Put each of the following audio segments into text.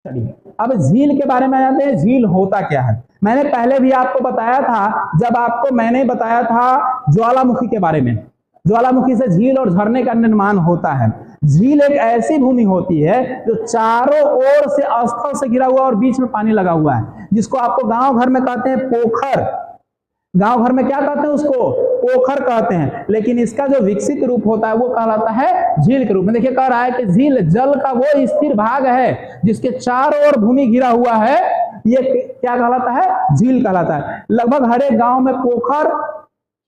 चलिए अब झील के बारे में जानते हैं। झील होता क्या है। मैंने पहले भी आपको बताया था, जब आपको मैंने बताया था ज्वालामुखी के बारे में। ज्वालामुखी से झील और झरने का निर्माण होता है। झील एक ऐसी भूमि होती है जो चारों ओर से स्थल से घिरा हुआ और बीच में पानी लगा हुआ है, जिसको आपको गांव घर में कहते हैं पोखर। गांव घर में क्या कहते हैं उसको? पोखर कहते हैं। लेकिन इसका जो विकसित रूप होता है वो कहलाता है झील के रूप में। देखिए कह रहा है कि झील जल का वो स्थिर भाग है जिसके चारों ओर भूमि घिरा हुआ है, ये क्या कहलाता है? झील कहलाता है। लगभग हर एक गांव में पोखर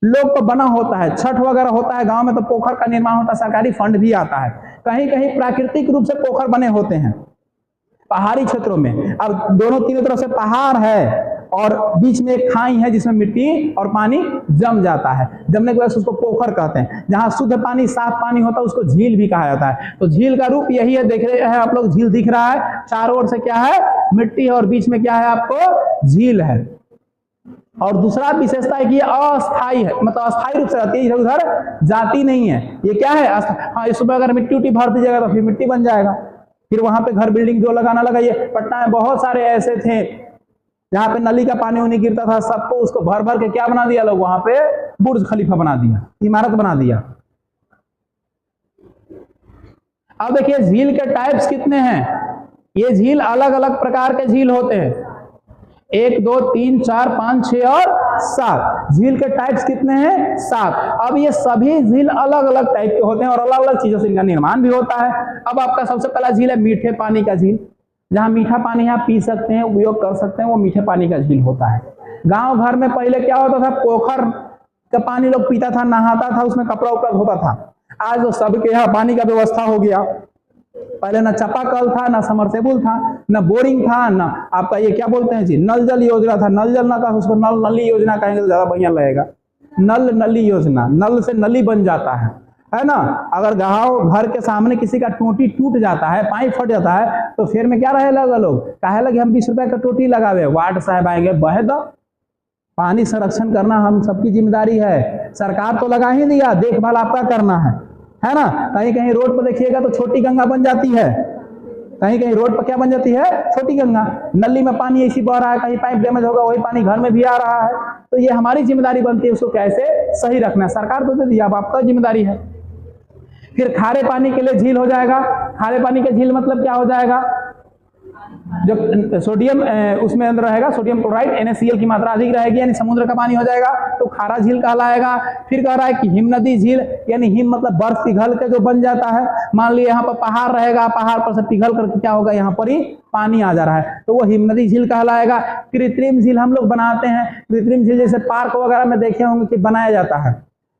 लोग को बना होता है। छठ वगैरह होता है गांव में तो पोखर का निर्माण होता है, सरकारी फंड भी आता है। कहीं कहीं प्राकृतिक रूप से पोखर बने होते हैं पहाड़ी क्षेत्रों में। अब दोनों तीनों तरफ से पहाड़ है और बीच में एक खाई है जिसमें मिट्टी और पानी जम जाता है। जमने की वजह से उसको पोखर कहते हैं। जहां शुद्ध पानी, साफ पानी होता है उसको झील भी कहा जाता है। तो झील का रूप यही है, देख रहे हैं आप लोग, झील दिख रहा है, चारों ओर से क्या है? मिट्टी, और बीच में क्या है? आपको झील है। और दूसरा विशेषता है कि ये अस्थायी है, मतलब अस्थायी रूप से रहती है, इधर उधर जाती नहीं है। ये क्या है? हाँ, इसमें अगर मिट्टी उट्टी भर दी जाएगा तो फिर मिट्टी बन जाएगा, फिर वहां पे घर बिल्डिंग जो लगाना लगाइए। पटना में बहुत सारे ऐसे थे जहां पे नली का पानी उन्हीं गिरता था, सबको उसको भर भर के क्या बना दिया लोग? वहां पे बुर्ज खलीफा बना दिया, इमारत बना दिया। अब देखिए झील के टाइप्स कितने हैं। ये झील अलग अलग प्रकार के झील होते हैं, 1 2 3 4 5 6 और 7। झील के टाइप्स कितने हैं? 7। अब ये सभी झील अलग अलग टाइप के होते हैं और अलग अलग चीजों से इनका निर्माण भी होता है। अब आपका सबसे पहला झील है मीठे पानी का झील, जहां मीठा पानी आप पी सकते हैं, उपयोग कर सकते हैं, वो मीठे पानी का झील होता है। गांव घर में पहले क्या होता था? पोखर का पानी लोग पीता था, नहाता था, उसमें कपड़ा उपड़ा धोता था। आज तो सबके यहाँ पानी का व्यवस्था हो गया। पहले ना चापाकल था, ना समरसेबुल था, ना बोरिंग था, ना आपका ये क्या बोलते हैं जी, नल जल योजना था। नल जल ना कहा, उसको नल नली योजना कहेंगे तो ज्यादा बढ़िया लगेगा। नल नली योजना, नल से नली बन जाता है ना। अगर गांव घर के सामने किसी का टोटी टूट जाता है, पाइप फट जाता है, तो फिर में क्या रहे लगा लोग? कहे लगे हम 20 रुपए का टोटी लगावे, वार्ड साहब आएंगे, बह दो। पानी संरक्षण करना हम सबकी जिम्मेदारी है। सरकार तो लगा ही दिया, देखभाल आपका करना है ना। कहीं कहीं रोड पर देखिएगा तो छोटी गंगा बन जाती है, कहीं कहीं रोड पर क्या बन जाती है? छोटी गंगा। नली में पानी ऐसी बह रहा है, कहीं पाइप डैमेज होगा, वही पानी घर में भी आ रहा है। तो ये हमारी जिम्मेदारी बनती है उसको कैसे सही रखना है। सरकार तो दे दिया, अब आपका जिम्मेदारी है। फिर खारे पानी के लिए झील हो जाएगा। खारे पानी के झील मतलब क्या हो जाएगा? जब सोडियम उसमें अंदर रहेगा, सोडियम क्लोराइड NaCl की मात्रा अधिक रहेगी, यानी समुद्र का पानी हो जाएगा, तो खारा झील कहलाएगा। फिर कह रहा है कि हिमनदी झील, यानी हिम मतलब बर्फ पिघल के जो बन जाता है। मान लीजिए यहाँ पर पहाड़ रहेगा, पहाड़ पर से पिघल करके क्या होगा? यहाँ पर ही पानी आ जा रहा है, तो वो हिमनदी झील कहलाएगा। कृत्रिम झील हम लोग बनाते हैं। कृत्रिम झील जैसे पार्क वगैरह में देखे होंगे कि बनाया जाता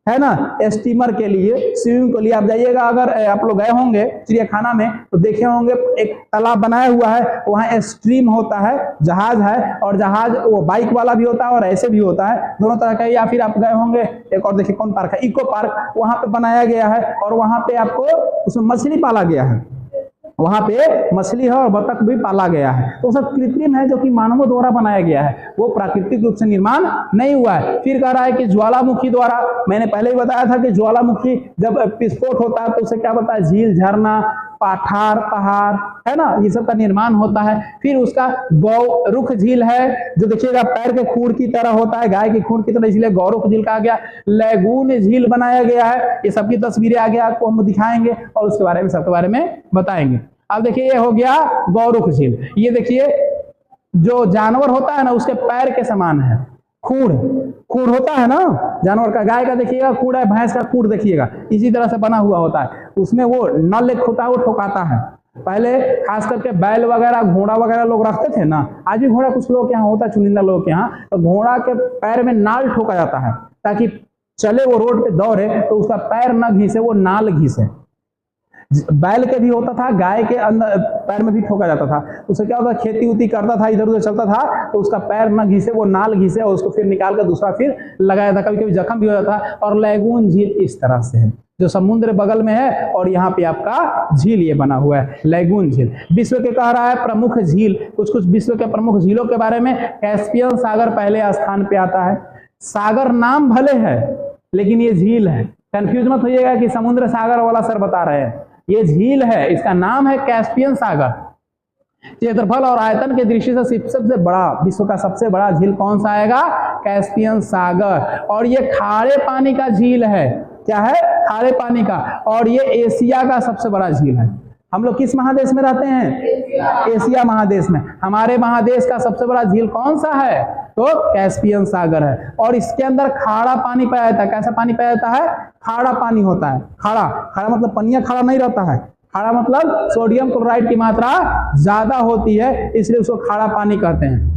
है ना, स्टीमर के लिए, स्विमिंग के लिए। आप जाइएगा, अगर आप लोग गए होंगे चिड़ियाखाना में तो देखे होंगे एक तालाब बनाया हुआ है, वहाँ स्ट्रीम होता है, जहाज है, और जहाज वो बाइक वाला भी होता है और ऐसे भी होता है, दोनों तरह का। या फिर आप गए होंगे एक और देखिए कौन पार्क है, इको पार्क, वहां पे बनाया गया है और वहां पे आपको उसमें मछली पाला गया है, वहां पे मछली है और बतख भी पाला गया है। तो सब कृत्रिम है जो कि मानवों द्वारा बनाया गया है, वो प्राकृतिक रूप से निर्माण नहीं हुआ है। फिर कह रहा है कि ज्वालामुखी द्वारा, मैंने पहले ही बताया था कि ज्वालामुखी जब विस्फोट होता है तो उसे क्या बताया? झील, झरना, पठार, पहाड़, है ना, ये सब का निर्माण होता है। फिर उसका गौरुख झील है, जो देखिएगा पैर के खूर की तरह होता है, गाय की खूर की तरह, इसलिए गौरुख झील कहा गया। लैगून झील बनाया गया है, ये सबकी तस्वीरें आगे आपको हम दिखाएंगे और उसके बारे में सबके बारे में बताएंगे। अब देखिए ये हो गया गौरुख झील। ये देखिए जो जानवर होता है ना उसके पैर के समान है, खूर होता है ना जानवर का। गाय का देखिएगा खूर है, भैंस का खूर देखिएगा इसी तरह से बना हुआ होता है। उसमें वो नल एक होता है, वो ठोकाता है। पहले खास करके बैल वगैरह, घोड़ा वगैरह लोग रखते थे ना, आज भी घोड़ा कुछ लोग के यहाँ होता है, चुनिंदा लोग के यहाँ, तो घोड़ा के पैर में नाल ठोका जाता है ताकि चले, वो रोड पे दौड़े तो उसका पैर न घिसे, वो नाल घिसे। बैल के भी होता था, गाय के अंदर पैर में भी ठोका जाता था। उससे क्या होता, खेती उती करता था, इधर उधर चलता था, तो उसका पैर न घिसे, वो नाल घिसे और उसको फिर निकाल कर दूसरा फिर लगाया था। कभी कभी जख्म भी हो जाता था। और लैगून झील इस तरह से है, जो समुद्र बगल में है और यहाँ पे आपका झील ये बना हुआ है, लैगून झील। विश्व के कह रहा है प्रमुख झील, कुछ कुछ विश्व के प्रमुख झीलों के बारे में। कैस्पियन सागर पहले स्थान पे आता है। सागर नाम भले है लेकिन ये झील है, कंफ्यूज मत होइएगा कि समुद्र सागर वाला सर बता रहे हैं, ये झील है, इसका नाम है कैस्पियन सागर। क्षेत्रफल और आयतन की दृष्टि से सबसे बड़ा, विश्व का सबसे बड़ा झील कौन सा आएगा? कैस्पियन सागर। और ये खारे पानी का झील है। क्या है? खारे पानी का। और ये एशिया का सबसे बड़ा झील है। हम लोग किस महादेश में रहते हैं? एशिया महादेश में। हमारे महादेश का सबसे बड़ा झील कौन सा है? तो कैस्पियन सागर है। और इसके अंदर खारा पानी पाया जाता है। कैसा पानी पाया जाता है? खारा पानी होता है। खारा, खारा मतलब पनिया खारा नहीं रहता है। खारा मतलब सोडियम क्लोराइड की मात्रा ज्यादा होती है, इसलिए उसको खारा पानी कहते हैं।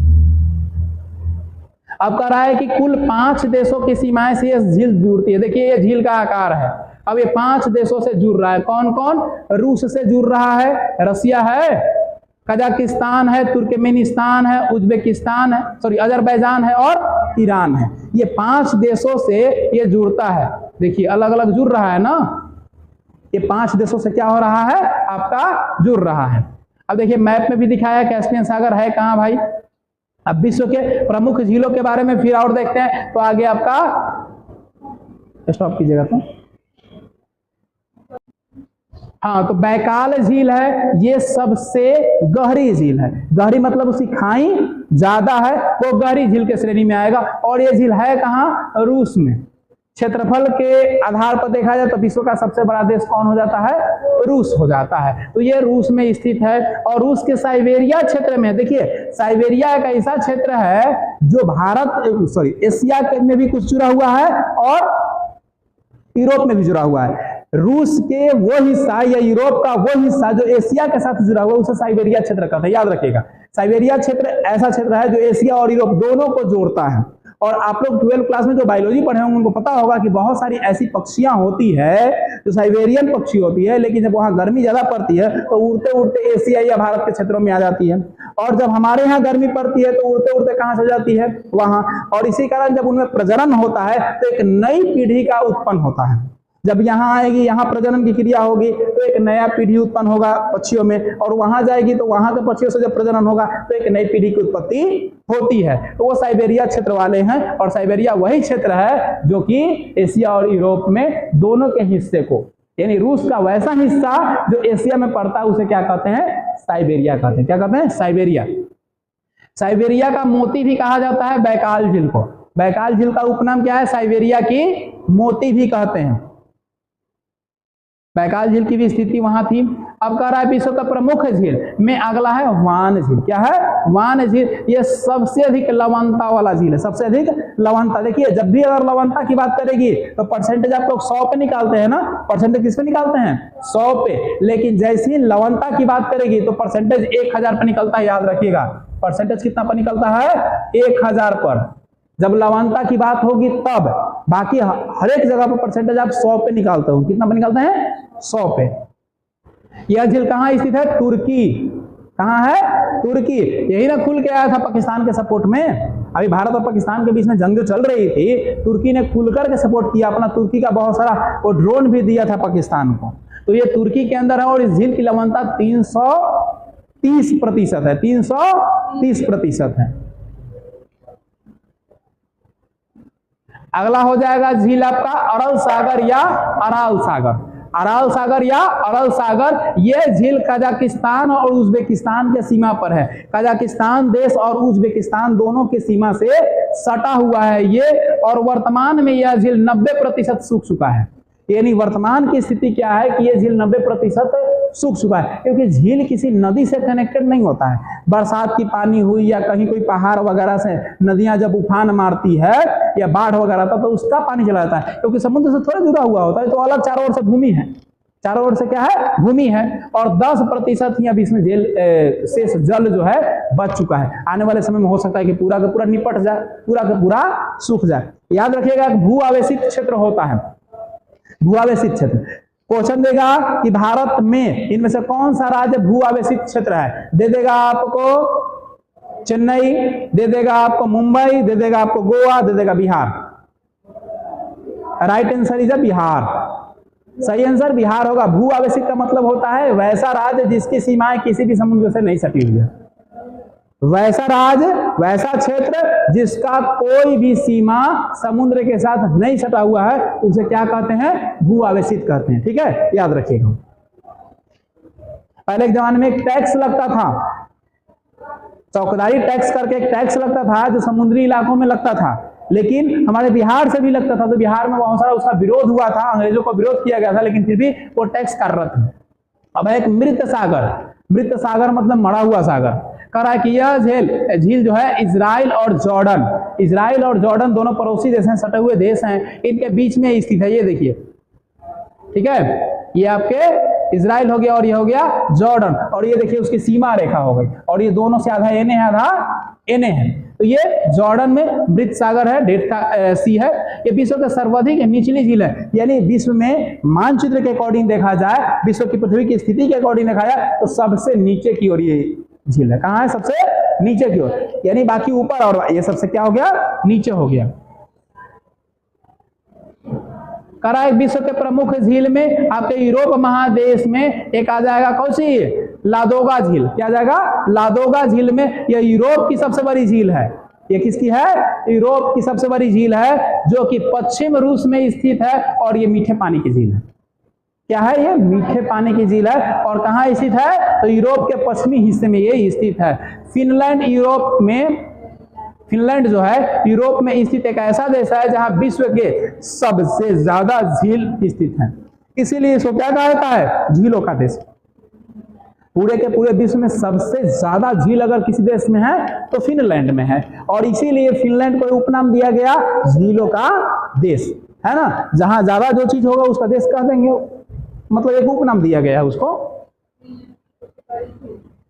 अब कह रहा है कि कुल 5 देशों की सीमाएं से ये झील जुड़ती है। देखिए ये झील का आकार है। अब ये 5 देशों से जुड़ रहा है। कौन कौन? रूस से जुड़ रहा है, रसिया है, कजाकिस्तान है, तुर्कमेनिस्तान है, उज्बेकिस्तान है, सॉरी अजरबैजान है और ईरान है। ये 5 देशों से ये जुड़ता है। देखिए अलग अलग जुड़ रहा है ना। ये 5 देशों से क्या हो रहा है? आपका जुड़ रहा है। अब देखिए मैप में भी दिखाया है कैस्पियन सागर है कहाँ भाई। अब विश्व के प्रमुख झीलों के बारे में फिर और देखते हैं। तो आगे आपका स्टॉप कीजिएगा तो हाँ, तो बैकाल झील है, ये सबसे गहरी झील है। गहरी मतलब उसकी खाई ज्यादा है, वो गहरी झील के श्रेणी में आएगा। और ये झील है कहाँ? रूस में। क्षेत्रफल के आधार पर देखा जाए तो विश्व का सबसे बड़ा देश कौन हो जाता है? रूस हो जाता है। तो ये रूस में स्थित है। और रूस के साइबेरिया क्षेत्र में, देखिए साइबेरिया एक ऐसा क्षेत्र है जो एशिया में भी कुछ जुड़ा हुआ है और यूरोप में भी जुड़ा हुआ है। रूस के वो हिस्सा या यूरोप का वो हिस्सा जो एशिया के साथ जुड़ा हुआ है उसे साइबेरिया क्षेत्र कहते हैं। याद रखिएगा, साइबेरिया क्षेत्र ऐसा क्षेत्र है जो एशिया और यूरोप दोनों को जोड़ता है। और आप लोग 12वीं क्लास में जो बायोलॉजी पढ़े होंगे उनको पता होगा कि बहुत सारी ऐसी पक्षियां होती है जो साइबेरियन पक्षी होती है, लेकिन जब वहां गर्मी ज्यादा पड़ती है तो उड़ते उड़ते एशिया या भारत के क्षेत्रों में आ जाती है। और जब हमारे यहाँ गर्मी पड़ती है तो उड़ते उड़ते कहां से जाती है? वहां। और इसी कारण जब उनमें प्रजनन होता है तो एक नई पीढ़ी का उत्पन्न होता है। जब यहाँ आएगी, यहाँ प्रजनन की क्रिया होगी तो एक नया पीढ़ी उत्पन्न होगा पक्षियों में, और वहां जाएगी तो वहां के पक्षियों से जब प्रजनन होगा तो एक नई पीढ़ी की उत्पत्ति होती है। तो वो साइबेरिया क्षेत्र वाले हैं। और साइबेरिया वही क्षेत्र है जो कि एशिया और यूरोप में दोनों के हिस्से को, यानी रूस का वैसा हिस्सा जो एशिया में पड़ता है उसे क्या कहते हैं? साइबेरिया कहते हैं। क्या कहते हैं? साइबेरिया। साइबेरिया का मोती भी कहा जाता है बैकाल झील को। बैकाल झील का उपनाम क्या है? साइबेरिया की मोती भी कहते हैं। बैकाल झील की भी स्थिति वहां थी। अब कह रहा है विश्व का प्रमुख झील में अगला है वान झील। क्या है? वान झील। ये सबसे अधिक लवणता वाला झील है। सबसे अधिक लवणता। देखिए जब भी अगर लवणता की बात करेगी तो परसेंटेज आप लोग 100 पे निकालते हैं ना। परसेंटेज किस पे निकालते हैं? 100 पे। लेकिन जैसे ही लवणता की बात करेगी तो परसेंटेज 1000 पे निकलता है। याद रखिएगा, परसेंटेज कितना पर निकलता है? 1000 पर। जब लवणता की बात होगी तब। बाकी हर एक जगह पर परसेंटेज आप 100 पे निकालते हो। कितना पे निकालते हैं? 100 पे। यह झील कहाँ स्थित है? तुर्की। कहाँ है? तुर्की। यही ना खुल के आया था पाकिस्तान के सपोर्ट में। अभी भारत और पाकिस्तान के बीच में जंग जो चल रही थी, तुर्की ने खुलकर के सपोर्ट किया अपना। तुर्की का बहुत सारा वो ड्रोन भी दिया था पाकिस्तान को। तो ये तुर्की के अंदर है। और इस झील की लवणता 330% है। 330% है। अगला हो जाएगा झील आपका अरल सागर या अराल सागर। अराल सागर या अरल सागर, यह झील कजाकिस्तान और उज्बेकिस्तान के सीमा पर है। कजाकिस्तान देश और उज्बेकिस्तान दोनों की सीमा से सटा हुआ है ये। और वर्तमान में यह झील 90% सूख चुका है। यानी वर्तमान की स्थिति क्या है कि यह झील 90% सूख चुका है, क्योंकि झील किसी नदी से कनेक्टेड नहीं होता है। बरसात की पानी हुई या कहीं कोई पहाड़ वगैरह से नदियां जब उफान मारती है या बाढ़ वगैरह आता तो उसका पानी चला जाता है, क्योंकि समुद्र से थोड़ा जुड़ा हुआ होता है। तो अलग चारों ओर से भूमि है। चारों ओर से क्या है? भूमि है। और 10% ही अभी इसमें शेष जल जो है बच चुका है। आने वाले समय में हो सकता है कि पूरा का पूरा निपट जाए, पूरा का पूरा सूख जाए। याद रखिएगा भू आवेशित क्षेत्र होता है। भू आवेशित क्षेत्र क्वेश्चन देगा कि भारत में इनमें से कौन सा राज्य भू आवेशित क्षेत्र है। दे देगा आपको चेन्नई, दे देगा आपको मुंबई, दे देगा आपको गोवा, दे देगा Bihar. Right answer is Bihar. सही आंसर बिहार होगा। भू आवेशित का मतलब होता है वैसा राज्य जिसकी सीमाएं किसी भी समुद्र से नहीं सटी हुई है। वैसा राज्य, वैसा क्षेत्र जिसका कोई भी सीमा समुद्र के साथ नहीं सटा हुआ है, उसे क्या कहते हैं? भू आवेशित कहते हैं। ठीक है, याद रखिएगा। पहले के जमाने में एक टैक्स लगता था चौकीदारी टैक्स करके एक टैक्स लगता था जो समुद्री इलाकों में लगता था, लेकिन हमारे बिहार से भी लगता था, तो बिहार में बहुत सारा उसका विरोध हुआ था, अंग्रेजों को विरोध किया गया था, लेकिन फिर भी वो टैक्स कार्यरत है। अब एक मृत सागर, मृत सागर मतलब मरा हुआ सागर, कह रहा है कि यह झील जो है इजराइल और जॉर्डन दोनों पड़ोसी देश हैं, सटे हुए देश हैं, इनके बीच में स्थित है। ये देखिए, ठीक है, ये आपके इजराइल हो गया और ये हो गया जॉर्डन, और ये देखिए उसकी सीमा रेखा हो गई, और ये दोनों से आधा एने है, आधा एने है। तो ये जॉर्डन में मृत सागर है, डेड सी है। ये विश्व का सर्वाधिक निचली झील है, यानी विश्व में मानचित्र के अकॉर्डिंग देखा जाए, विश्व की पृथ्वी की स्थिति के अकॉर्डिंग देखा जाए तो सबसे नीचे की ओर ये झील है। कहाँ है? सबसे नीचे की ओर, यानी बाकी ऊपर, और ये सबसे क्या हो गया? नीचे हो गया। करा विश्व के प्रमुख झील में आपके यूरोप महादेश में एक आ जाएगा, कौन सी? लादोगा झील। क्या आ जाएगा? लादोगा झील में। यह यूरोप की सबसे बड़ी झील है। ये किसकी है? यूरोप की सबसे बड़ी झील है, जो कि पश्चिम रूस में स्थित है, और ये मीठे पानी की झील है। क्या है? ये मीठे पानी की झील है। और कहाँ स्थित है? तो यूरोप के पश्चिमी हिस्से में ये स्थित है। फिनलैंड जो है यूरोप में स्थित एक ऐसा देश है जहां विश्व के सबसे ज्यादा झील स्थित हैं, इसीलिए इसको क्या कहा जाता है? झीलों का देश। पूरे के पूरे विश्व में सबसे ज्यादा झील अगर किसी देश में है तो फिनलैंड में है, और इसीलिए फिनलैंड को उपनाम दिया गया झीलों का देश, है ना। जहां ज्यादा जो चीज होगा उसका देश कह देंगे, मतलब एक उपनाम दिया गया है उसको।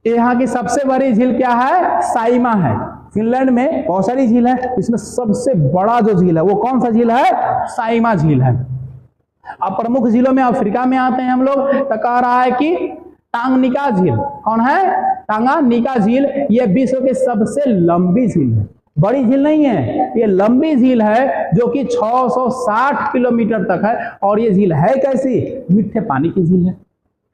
यहाँ की सबसे बड़ी झील क्या है? साइमा है। फिनलैंड में बहुत सारी झील है, इसमें सबसे बड़ा जो झील है वो कौन सा झील है? साइमा झील है। अब प्रमुख झीलों में अफ्रीका में आते हैं हम लोग, तो कह रहा है कि टांगनिका झील। कौन है? टांगानिका झील। ये विश्व की सबसे लंबी झील है, बड़ी झील नहीं है, ये लंबी झील है जो कि 660 किलोमीटर तक है। और ये झील है कैसी? मीठे पानी की झील है।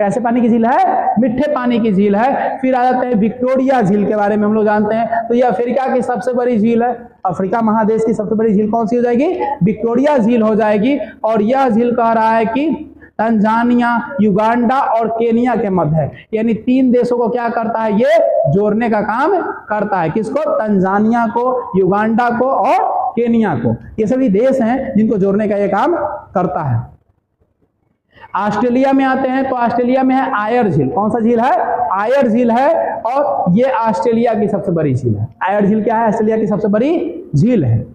कैसे पानी की झील है? मीठे पानी की झील है। फिर आ जाते हैं विक्टोरिया झील के बारे में हम लोग जानते हैं, तो ये अफ्रीका की सबसे बड़ी झील है। अफ्रीका महादेश की सबसे बड़ी झील कौन सी हो जाएगी? विक्टोरिया झील हो जाएगी। और यह झील कह रहा है कि तंजानिया, युगांडा और केनिया के मध्य है, यानी 3 देशों को क्या करता है? ये जोड़ने का काम करता है। किसको? तंजानिया को, युगांडा को और केनिया को। ये सभी देश हैं जिनको जोड़ने का ये काम करता है। ऑस्ट्रेलिया में आते हैं, तो ऑस्ट्रेलिया में है आयर झील। कौन सा झील है? आयर झील है, और ये ऑस्ट्रेलिया की सबसे बड़ी झील है। आयर झील क्या है? ऑस्ट्रेलिया की सबसे बड़ी झील है।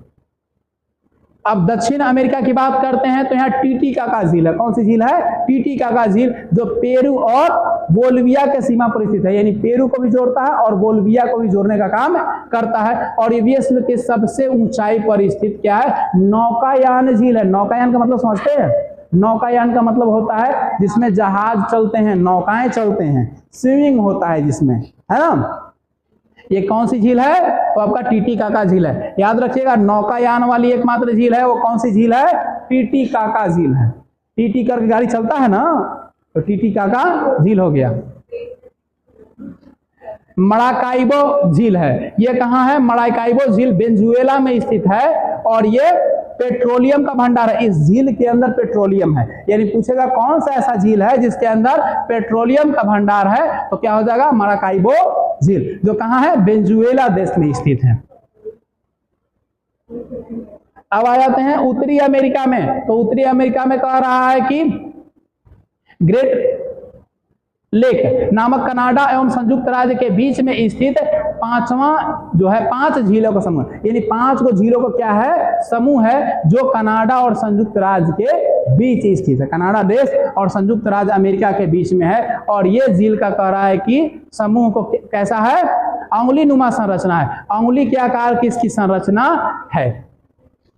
अब दक्षिण अमेरिका की बात करते हैं, तो यहाँ टीटीकाका झील है। कौन सी झील है? टीटीकाका झील, जो पेरू और बोल्विया के सीमा पर स्थित है, यानी पेरू को भी जोड़ता है और बोल्विया को भी जोड़ने का काम करता है। और ये विश्व के सबसे ऊंचाई पर स्थित क्या है? नौकायान झील है। नौकायान का मतलब समझते हैं? नौकायान का मतलब होता है जिसमें जहाज चलते हैं, नौकाएं चलते हैं, स्विमिंग होता है जिसमें, है ना। ये कौन सी झील है? तो आपका टीटीकाका झील है। याद रखिएगा, नौकायान वाली एकमात्र झील है, वो कौन सी झील है? टीटीकाका झील है। टीटी करके गाड़ी चलता है ना, तो टीटीकाका झील हो गया। मराकाइबो झील है। ये कहाँ है? मराकाइबो झील वेनेजुएला में स्थित है, और ये पेट्रोलियम का भंडार है। इस झील के अंदर पेट्रोलियम है, यानी पूछेगा कौन सा ऐसा झील है जिसके अंदर पेट्रोलियम का भंडार है, तो क्या हो जाएगा? मराकाइबो झील, जो कहाँ है? वेनेजुएला देश में स्थित है। अब आ जाते हैं उत्तरी अमेरिका में, तो उत्तरी अमेरिका में कह रहा है कि ग्रेट लेक नामक कनाडा एवं संयुक्त राज्य के बीच में स्थित पांचवा जो है 5 झीलों का समूह, यानी 5 को झीलों का क्या है? समूह है, जो कनाडा और संयुक्त राज्य के बीच स्थित है। कनाडा देश और संयुक्त राज्य अमेरिका के बीच में है। और ये झील का कह रहा है कि समूह को कैसा है? अंगुली नुमा संरचना है। अंगुली के आकार की इसकी संरचना है।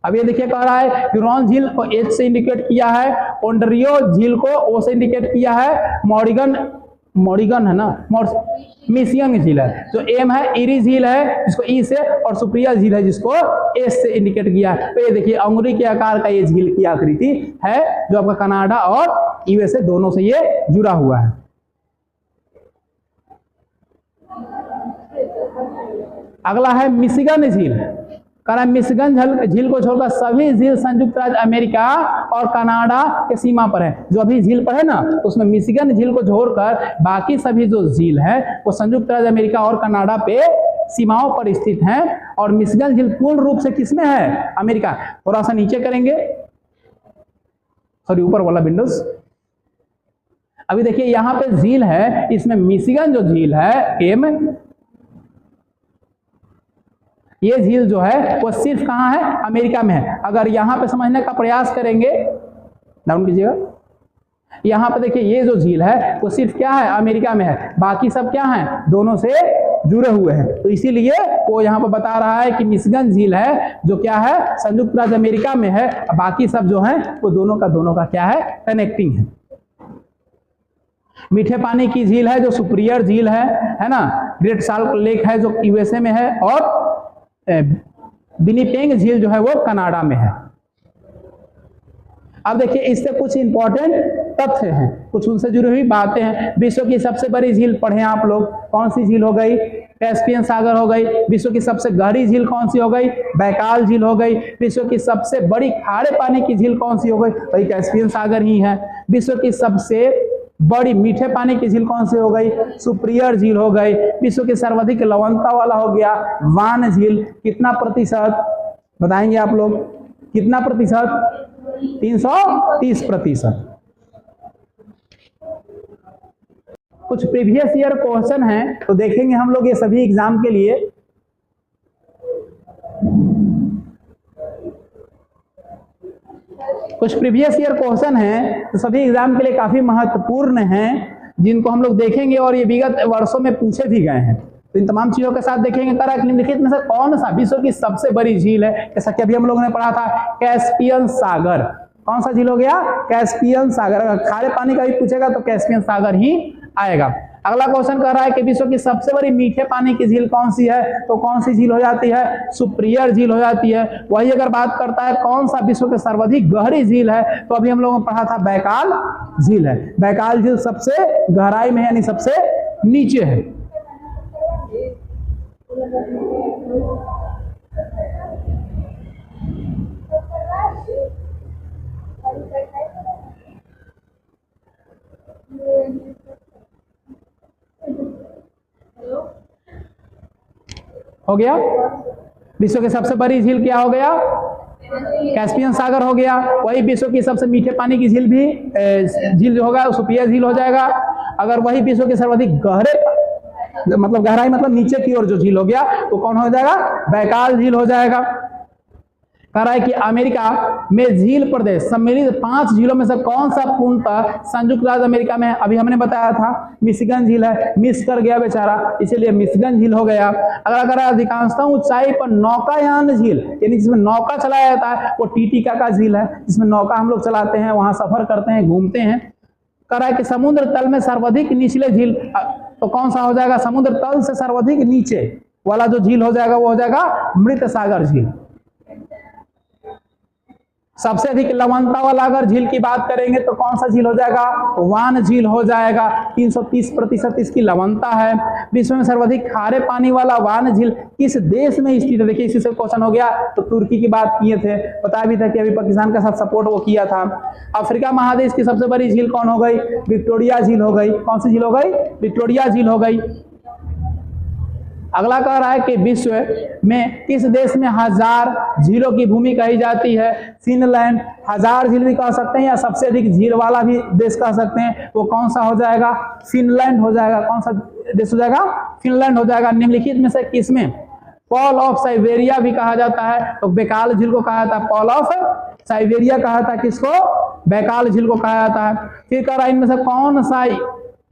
अब ये देखिए, कह रहा है ह्यूरॉन झील को H से इंडिकेट किया है, ओंटारियो झील को O से इंडिकेट किया है, मॉरिगन है ना, मिशिगन झील है, जो M है, इरी झील है जिसको E से, और सुप्रिया झील है जिसको S से इंडिकेट किया है। तो ये देखिए, अंगुली के आकार का ये झील की आकृति है, जो आपका कनाडा और USA दोनों से ये जुड़ा हुआ है। अगला है मिशिगन झील। कारण मिशिगन झील को छोड़कर सभी झील संयुक्त राज्य अमेरिका और कनाडा के सीमा पर है। जो अभी झील पर है ना, तो उसमें मिशिगन झील को छोड़कर बाकी सभी जो झील है वो संयुक्त राज्य अमेरिका और कनाडा पे सीमाओं पर स्थित हैं और मिशिगन झील पूर्ण रूप से किसमें है? अमेरिका। थोड़ा सा नीचे करेंगे, सॉरी ऊपर वाला विंडोज। अभी देखिए यहां पे झील है, इसमें मिशिगन जो झील है एम, ये झील जो है वो सिर्फ कहां है? अमेरिका में है। अगर यहां पे समझने का प्रयास करेंगे, डाउन कीजिएगा, यहां पे देखिए ये जो झील है वो सिर्फ क्या है? अमेरिका में है, बाकी सब क्या है? दोनों से जुड़े हुए हैं। तो इसीलिए वो यहां पर बता रहा है कि मिशिगन झील है जो क्या है? संयुक्त राज्य अमेरिका में है, बाकी सब जो है वो दोनों का क्या है? कनेक्टिंग है। मीठे पानी की झील है जो सुपीरियर झील है ना। ग्रेट साल्ट लेक है जो यूएसए में है, और विनिपेग झील जो है वो कनाडा में है। अब देखिए इससे कुछ इंपॉर्टेंट तथ्य हैं, कुछ उनसे जुड़ी हुई बातें हैं। विश्व की सबसे बड़ी झील पढ़े आप लोग, कौन सी झील हो गई? कैस्पियन सागर हो गई। विश्व की सबसे गहरी झील कौन सी हो गई? बैकाल झील हो गई। विश्व की सबसे बड़ी खारे पानी की झील कौन सी हो गई? वही कैस्पियन सागर ही है। विश्व की सबसे बड़ी मीठे पानी की झील कौन सी हो गई? सुपीरियर झील हो गई। विश्व की सर्वाधिक लवणता वाला हो गया वान झील। कितना प्रतिशत बताएंगे आप लोग? कितना प्रतिशत? 330%। कुछ प्रीवियस ईयर क्वेश्चन हैं तो देखेंगे हम लोग ये सभी एग्जाम के लिए। कुछ प्रीवियस ईयर क्वेश्चन हैं तो सभी एग्जाम के लिए काफी महत्वपूर्ण हैं, जिनको हम लोग देखेंगे और ये विगत वर्षों में पूछे भी गए हैं। तो इन तमाम चीजों के साथ देखेंगे। निम्नलिखित में से कौन सा विश्व की सबसे बड़ी झील है? जैसा कि अभी हम लोगों ने पढ़ा था, कैस्पियन सागर। कौन सा झील हो गया? कैस्पियन सागर। अगर खारे पानी का भी पूछेगा तो कैस्पियन सागर ही आएगा। अगला क्वेश्चन कह रहा है कि विश्व की सबसे बड़ी मीठे पानी की झील कौन सी है? तो कौन सी झील हो जाती है? सुपीरियर झील हो जाती है। वही अगर बात करता है कौन सा विश्व की सर्वाधिक गहरी झील है, तो अभी हम लोगों ने पढ़ा था बैकाल झील है। बैकाल झील सबसे गहराई में यानी सबसे नीचे है। हो गया? विश्व की सबसे बड़ी झील क्या हो गया? कैस्पियन सागर हो गया। वही विश्व की सबसे मीठे पानी की झील भी झील जो होगा सुपीरियर झील हो जाएगा। अगर वही विश्व के सर्वाधिक गहरे मतलब गहराई मतलब नीचे की ओर जो झील हो गया तो कौन हो जाएगा? बैकाल झील हो जाएगा। कह रहा है कि अमेरिका में झील प्रदेश सम्मिलित 5 झीलों में से कौन सा पूर्णतः संयुक्त राज्य अमेरिका में है? अभी हमने बताया था मिशिगन झील है, मिस कर गया बेचारा, इसीलिए मिशिगन झील हो गया। अगर अधिकांशतः ऊंचाई पर नौकायान झील यानी जिसमें नौका चलाया जाता है वो टीटीका का झील है, जिसमें नौका हम लोग चलाते हैं, वहां सफर करते हैं, घूमते हैं। कह रहा है कि समुद्र तल में सर्वाधिक निचले झील तो कौन सा हो जाएगा? समुद्र तल से सर्वाधिक नीचे वाला जो झील हो जाएगा वो हो जाएगा मृत सागर झील। सबसे अधिक लवणता वाला अगर झील की बात करेंगे तो कौन सा झील हो जाएगा? वान झील हो जाएगा। 330% इसकी लवणता है। विश्व में सर्वाधिक खारे पानी वाला वान झील किस देश में स्थित है? देखिए इसी से क्वेश्चन हो गया। तो तुर्की की बात किए थे, बताया भी था कि अभी पाकिस्तान के साथ सपोर्ट वो किया था। अफ्रीका महादेश की सबसे बड़ी झील कौन हो गई? विक्टोरिया झील हो गई। कौन सी झील हो गई? विक्टोरिया झील हो गई। अगला कह रहा है कि विश्व में किस देश में 1000 झीलों की भूमि कही जाती है? फिनलैंड। 1000 झील भी कह सकते हैं या सबसे अधिक झील वाला भी देश कह सकते हैं, वो कौन सा हो जाएगा? फिनलैंड हो जाएगा। कौन सा देश हो जाएगा? फिनलैंड हो जाएगा। निम्नलिखित में से किसमें पॉल ऑफ साइबेरिया भी कहा जाता है? तो बैकाल झील को कहा जाता है पॉल ऑफ साइबेरिया कहा था। किसको? बैकाल झील को कहा जाता है। फिर कह रहा है इनमें से कौन सा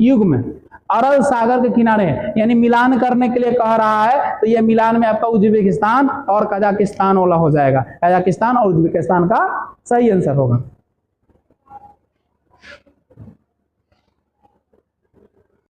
युग में अरल सागर के किनारे यानी मिलान करने के लिए कह रहा है? तो यह मिलान में आपका उज्बेकिस्तान और कजाकिस्तान वाला हो जाएगा। कजाकिस्तान और उज्बेकिस्तान का सही आंसर होगा।